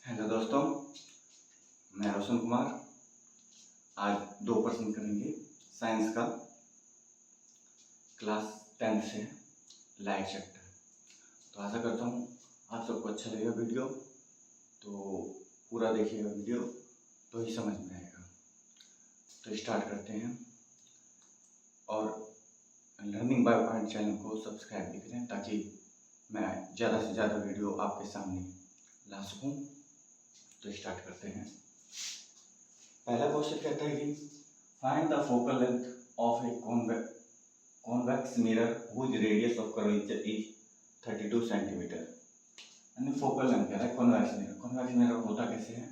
Hello दोस्तों, मैं रोशन कुमार। आज 2 प्रश्न करेंगे साइंस का, क्लास 10th से लाइट चैप्टर। तो आशा करता हूँ आप सबको अच्छा लगेगा वीडियो, तो पूरा देखिएगा वीडियो तो ही समझ में आएगा। तो स्टार्ट करते हैं, और लर्निंग बाय पॉइंट चैनल को सब्सक्राइब भी करें ताकि मैं ज़्यादा से ज़्यादा वीडियो आपके सामने ला सकूँ। तो स्टार्ट करते हैं। पहला क्वेश्चन कहता है कि find the focal length of a convex mirror whose radius of curvature is 32 centimetre. यानी फोकल लेंथ कह रहा है कॉन्वेक्स मिरर। कॉन्वेक्स मिरर होता कैसे है?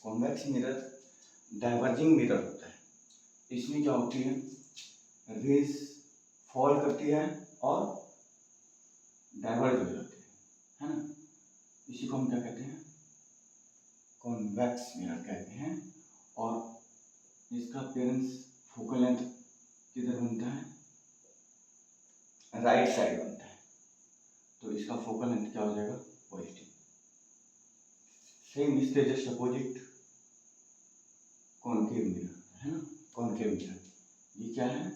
कॉन्वेक्स मिरर डाइवर्जिंग मिरर होता है। इसमें क्या होती है, रेज फॉल करती है और डाइवर्ज हो जाती है ना। इसी को हम क्या कहते हैं? कॉन्वेक्स मिरर कहते हैं। और इसका अपीयरेंस फोकल लेंथ किधर बनता है? राइट साइड बनता है। तो इसका फोकल लेंथ क्या हो जाएगा? पॉजिटिव। सेम इसके जस्ट अपोजिट कॉनकेव मिरर है ना। कॉनकेव मिरर ये क्या है?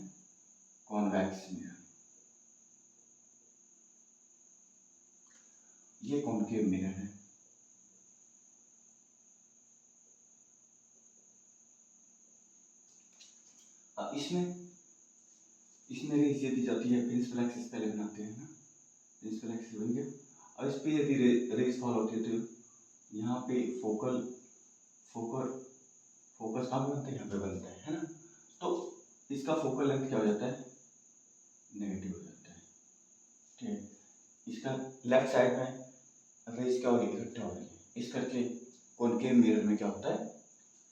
Convex mirror. ये कॉनकेव मिरर है। अब इसमें रेज यदि जाती है, प्रिंसिपल एक्सिस पहले बनाते हैं ना, प्रिंसिपल एक्सिस बन गया। और इस पे यदि रेज फॉल होती है तो यहाँ पे फोकस कहाँ बनता है? यहाँ पे बनता है ना। तो इसका फोकल लेंथ क्या हो जाता है? नेगेटिव हो जाता है। ठीक है। इसका लेफ्ट साइड में रेज क्या हो रही है? इकट्ठा हो रही है। इस करके कॉनकेव मिरर में क्या होता है?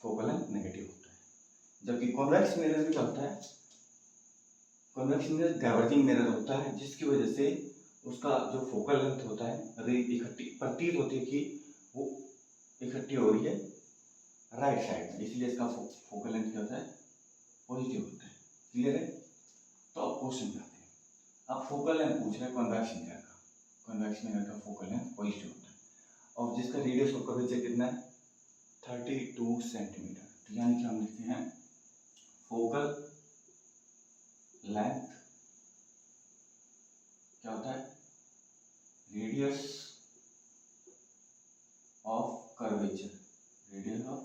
फोकल लेंथ नेगेटिव होता है। जबकि कॉन्वेक्स मिरर में क्या होता है? कॉन्वेक्स मिरर डाइवर्जिंग मिरर होता है, जिसकी वजह से उसका जो फोकल लेंथ होता है, रे इकट्ठी प्रतीत होती है कि वो इकट्ठी हो रही है राइट साइड में, इसलिए इसका फोकल लेंथ क्या होता है? पॉजिटिव होता है। क्लियर है? तो अब क्वेश्चन पे आते हैं। अब फोकल लेंथ पूछ रहे हैं कॉन्वेक्स मिरर का। कॉन्वेक्स मिरर का फोकल लेंथ पॉजिटिव होता है और जिसका रेडियस ऑफ कर्वेचर कितना है? 32 सेंटीमीटर। तो यानी कि हम लिखते हैं फोकल लेंथ क्या होता है? Radius of curvature, radius of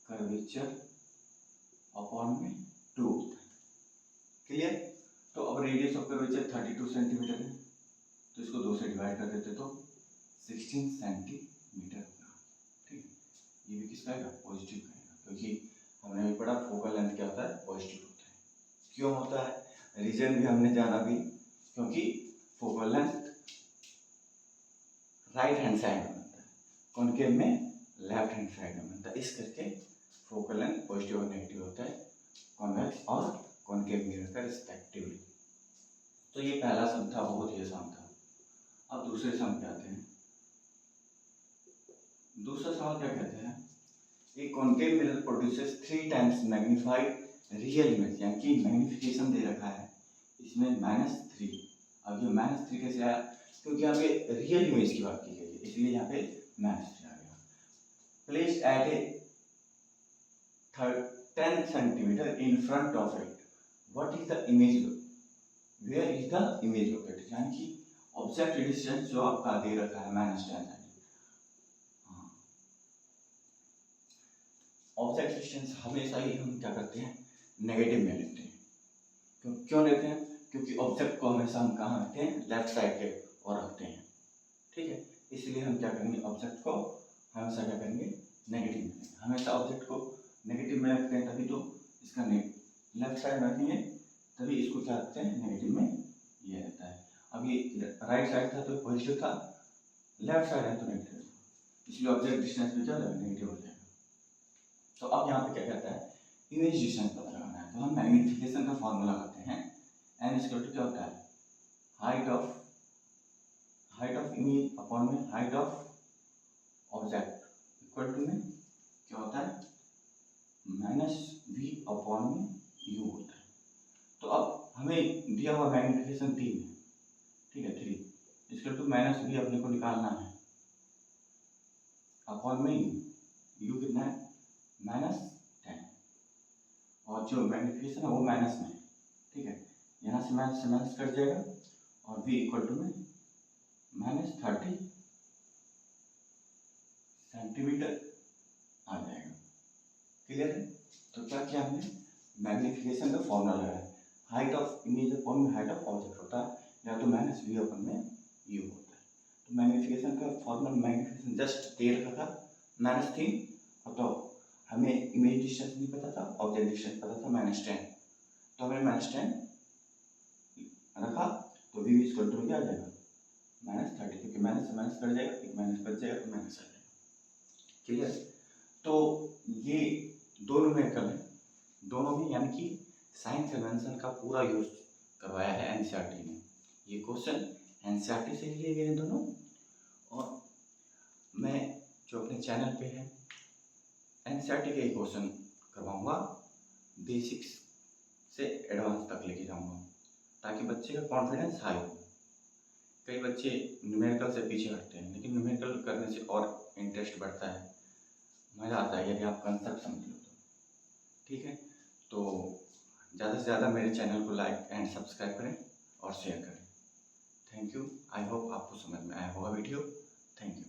curvature upon में 2 होता है। क्लियर? तो अब रेडियस ऑफ कर्वेचर 32 सेंटीमीटर है, तो इसको 2 से डिवाइड कर देते तो 16 सेंटीमीटर होगा। ठीक है। ये भी किसका आएगा? पॉजिटिव का आएगा, क्योंकि हमने भी पढ़ा फोकल लेंथ क्या होता है? पॉजिटिव होता है। क्यों होता है? रीजन भी हमने जाना भी, क्योंकि focal length right hand side में बनता है, कॉनकेव में लेफ्ट हैंड साइड में बनता है। इस करके फोकल लेंथ पॉजिटिव और नेगेटिव होता है कॉन्वेक्स और कॉनकेव मिरर का रिस्पेक्टिवली। तो ये पहला सम था, बहुत ही आसान था। अब दूसरे सम पे आते हैं। दूसरा सवाल क्या कहते हैं? एक concave mirror produces 3 times magnified real image, यानी कि मैग्निफिकेशन दे रखा है इसमें -3। अब ये -3 कैसे आया? क्योंकि यहाँ पे रियल इमेज की बात की गई है, इसलिए यहाँ पे -3 आ गया। Placed at a 10 centimetre in front of it, what is the image, where is the image located. यानी कि ऑब्जेक्ट डिस्टेंस जो आपका दे रखा है -10 सेंटीमीटर। ऑब्जेक्ट डिस्टेंस हमेशा ही हम क्या करते हैं? नेगेटिव में लेते हैं। क्यों लेते हैं? क्योंकि ऑब्जेक्ट को हमेशा हम कहाँ रखते हैं? लेफ्ट साइड के और रखते हैं। ठीक है। इसलिए हम क्या करेंगे? ऑब्जेक्ट को हमेशा क्या करेंगे? नेगेटिव में लेंगे। हमेशा ऑब्जेक्ट को नेगेटिव में रखते हैं, तभी तो इसका लेफ्ट साइड रखेंगे, तभी इसको क्या रखते हैं? नेगेटिव में ये रहता है। अब ये राइट साइड था तो पॉजिटिव था, लेफ्ट साइड है तो नेगेटिव, इसलिए ऑब्जेक्ट डिस्टेंस में क्या नेगेटिव हो जाएगा। तो अब यहाँ पे क्या कहता है? इमेज डिस्टेंस पता लगाना है। तो हम मैग्नीफिकेशन का फॉर्मूला लगाते हैं। n इक्वल टू क्या होता है? हाइट ऑफ इमेज अपॉन में height of object equal to में क्या होता है? -v अपॉन में u होता है। तो अब हमें दिया हुआ मैग्नीफिकेशन 3 है, ठीक है, 3। इक्वल टू माइनस वी अपने को निकालना है अपॉन में यू कितना है -10 और जो मैग्निफिकेशन है वो माइनस में है, ठीक है। यहाँ से माइनस कट जाएगा और v इक्वल टू में -30 सेंटीमीटर आ जाएगा। क्लियर है? तो क्या किया हमने, मैग्निफिकेशन का फॉर्मूला लगाया। हाइट ऑफ इमेज अपॉन में हाइट ऑफ ऑब्जेक्ट होता है, या तो माइनस वी अपन में यू होता है। तो मैग्निफिकेशन का फॉर्मूला, मैग्निफिकेशन जस्ट दे रखा था माइनस थी, और तो हमें इमेज डिस्टेंस नहीं पता था, ऑब्जेक्ट डिस्टेंस पता था -10, तो हमें -10 रखा, तो वी इक्वल टू क्या आ जाएगा -30, क्योंकि माइनस से माइनस कट जाएगा, एक माइनस बच जाएगा तो माइनस आ जाएगा। क्लियर? तो ये दो न्यूमेरिकल है, दोनों में यानी कि साइन कन्वेंशन का पूरा यूज करवाया है एनसीईआरटी ने। ये क्वेश्चन एनसीईआरटी से लिए गए हैं दोनों, और मैं जो अपने चैनल पे है एनसीईआरटी के क्वेश्चन करवाऊंगा, बेसिक्स से एडवांस तक लेके जाऊंगा, ताकि बच्चे का कॉन्फिडेंस हाई हो। कई बच्चे न्यूमेरिकल से पीछे हटते हैं, लेकिन न्यूमेरिकल करने से और इंटरेस्ट बढ़ता है, मज़ा आता है यदि आप कंसेप्ट समझ लो तो। ठीक है, तो ज़्यादा से ज़्यादा मेरे चैनल को लाइक एंड सब्सक्राइब करें और शेयर करें। Thank you. आई होप आपको समझ में आया होगा वीडियो। Thank you.